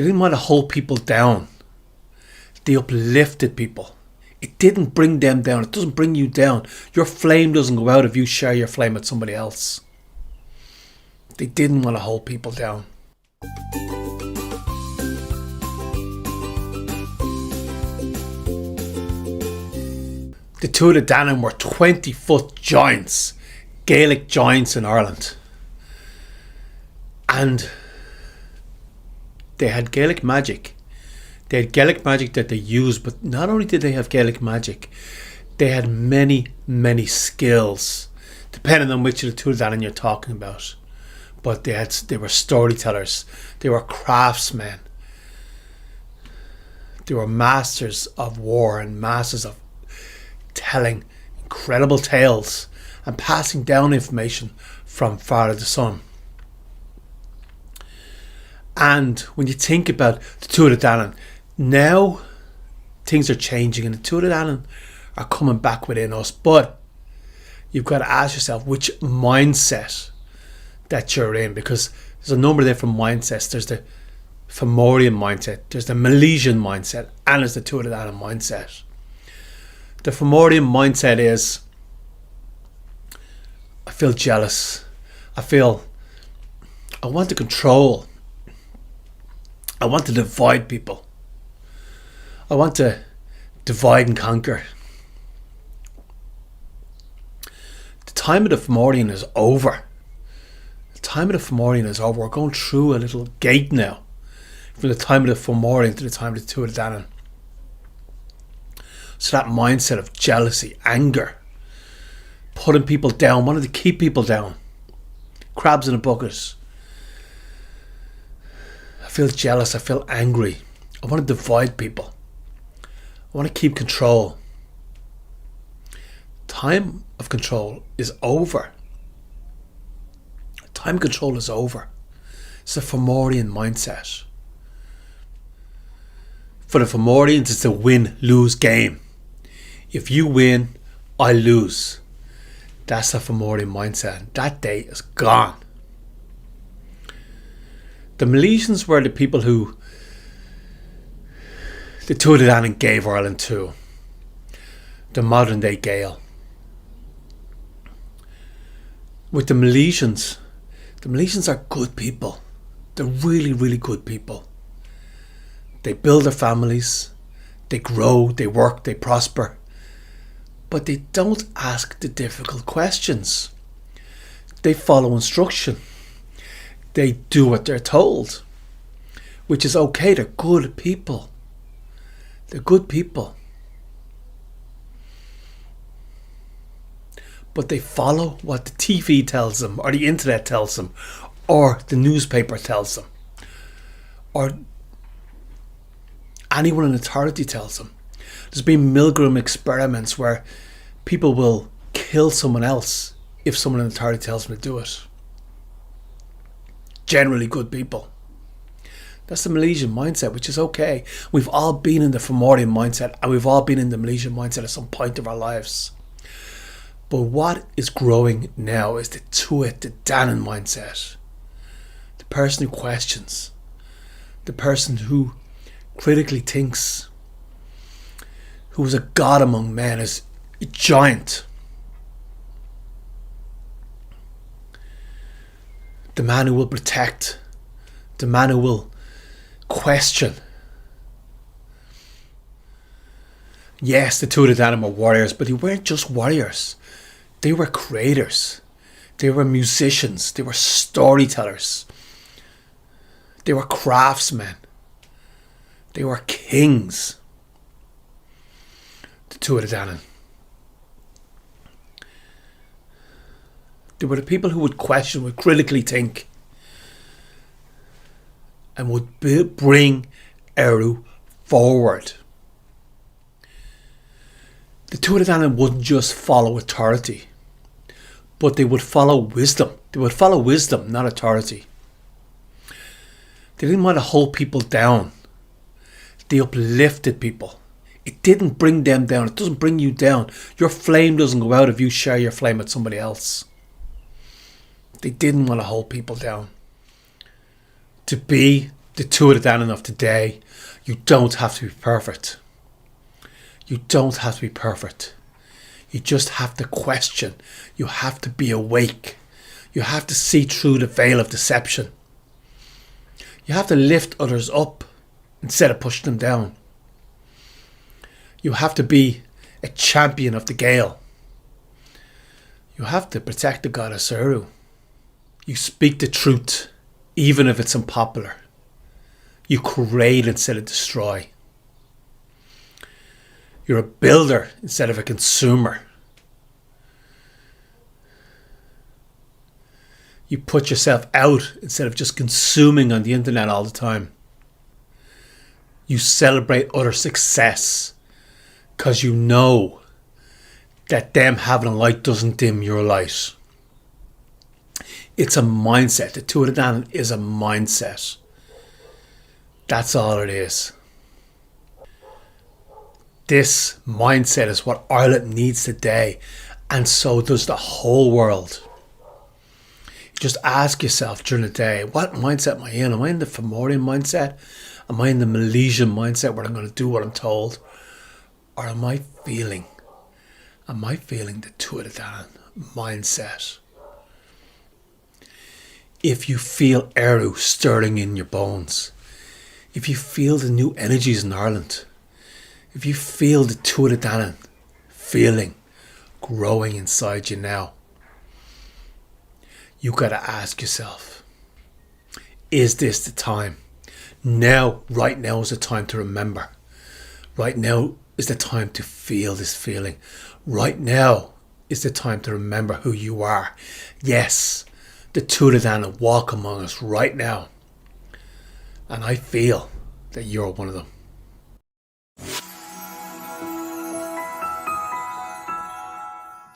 They didn't want to hold people down. They uplifted people. It didn't bring them down. It doesn't bring you down. Your flame doesn't go out if you share your flame with somebody else. They didn't want to hold people down. The Tuatha Dé Danann were 20-foot giants, Gaelic giants in Ireland. And they had Gaelic magic. They had Gaelic magic that they used, but not only did they have Gaelic magic, they had many, many skills, depending on which of the Tuatha Dé Danann you're talking about. But they were storytellers, they were craftsmen, they were masters of war and masters of telling incredible tales and passing down information from father to son. And when you think about the Tuatha Dé Danann, now things are changing and the Tuatha Dé Danann are coming back within us, but you've got to ask yourself which mindset that you're in, because there's a number of different mindsets. There's the Fomorian mindset, there's the Milesian mindset, and there's the Tuatha Dé Danann mindset. The Fomorian mindset is, I feel jealous, I want to control, I want to divide people, I want to divide and conquer. The time of the Fomorian is over. The time of the Fomorian is over. We're going through a little gate now, from the time of the Fomorian to the time of the Tuatha Dé Danann. So that mindset of jealousy, anger, putting people down, wanting to keep people down, crabs in a bucket. I feel jealous, I feel angry, I want to divide people, I want to keep control. Time of control is over. Time control is over. It's a Fomorian mindset. For the Fomorians, it's a win-lose game. If you win, I lose. That's a Fomorian mindset. That day is gone. The Milesians were the people who the Tuatha Dé Danann gave Ireland to. The modern day Gael. With the Milesians are good people. They're really, really good people. They build their families, they grow, they work, they prosper. But they don't ask the difficult questions. They follow instruction. They do what they're told, which is okay. They're good people. They're good people. But they follow what the TV tells them, or the internet tells them, or the newspaper tells them, or anyone in authority tells them. There's been Milgram experiments where people will kill someone else if someone in authority tells them to do it. Generally good people. That's the Milesian mindset, which is okay. We've all been in the Fomorian mindset, and we've all been in the Milesian mindset at some point of our lives. But what is growing now is the Tuatha Dé Danann mindset. The person who questions. The person who critically thinks. Who is a god among men, is a giant. The man who will protect. The man who will question. Yes, the Tuatha Dé Danann were warriors, but they weren't just warriors. They were creators. They were musicians. They were storytellers. They were craftsmen. They were kings. The Tuatha Dé Danann. They were the people who would question, would critically think, and would bring Eru forward. The Tuatha Dé Danann wouldn't just follow authority, but they would follow wisdom. They would follow wisdom, not authority. They didn't want to hold people down. They uplifted people. It didn't bring them down. It doesn't bring you down. Your flame doesn't go out if you share your flame with somebody else. They didn't want to hold people down. To be The Tuatha Dé Danann of today, you don't have to be perfect. You don't have to be perfect. You just have to question. You have to be awake. You have to see through the veil of deception. You have to lift others up instead of pushing them down. You have to be a champion of the Gael. You have to protect the goddess Eru. You speak the truth, even if it's unpopular. You create instead of destroy. You're a builder instead of a consumer. You put yourself out instead of just consuming on the internet all the time. You celebrate other success because you know that them having a light doesn't dim your light. It's a mindset. The Tuatha Dé Danann is a mindset. That's all it is. This mindset is what Ireland needs today, and so does the whole world. Just ask yourself during the day, what mindset am I in? Am I in the Fomorian mindset? Am I in the Milesian mindset where I'm going to do what I'm told? Or am I feeling the Tuatha Dé Danann mindset? If you feel Eru stirring in your bones, if you feel the new energies in Ireland, if you feel the Tuatha Dé Danann feeling growing inside you now, you got to ask yourself, is this the time? Now, right now is the time to remember. Right now is the time to feel this feeling. Right now is the time to remember who you are. Yes, the Tuatha Dé Danann walk among us right now. And I feel that you're one of them.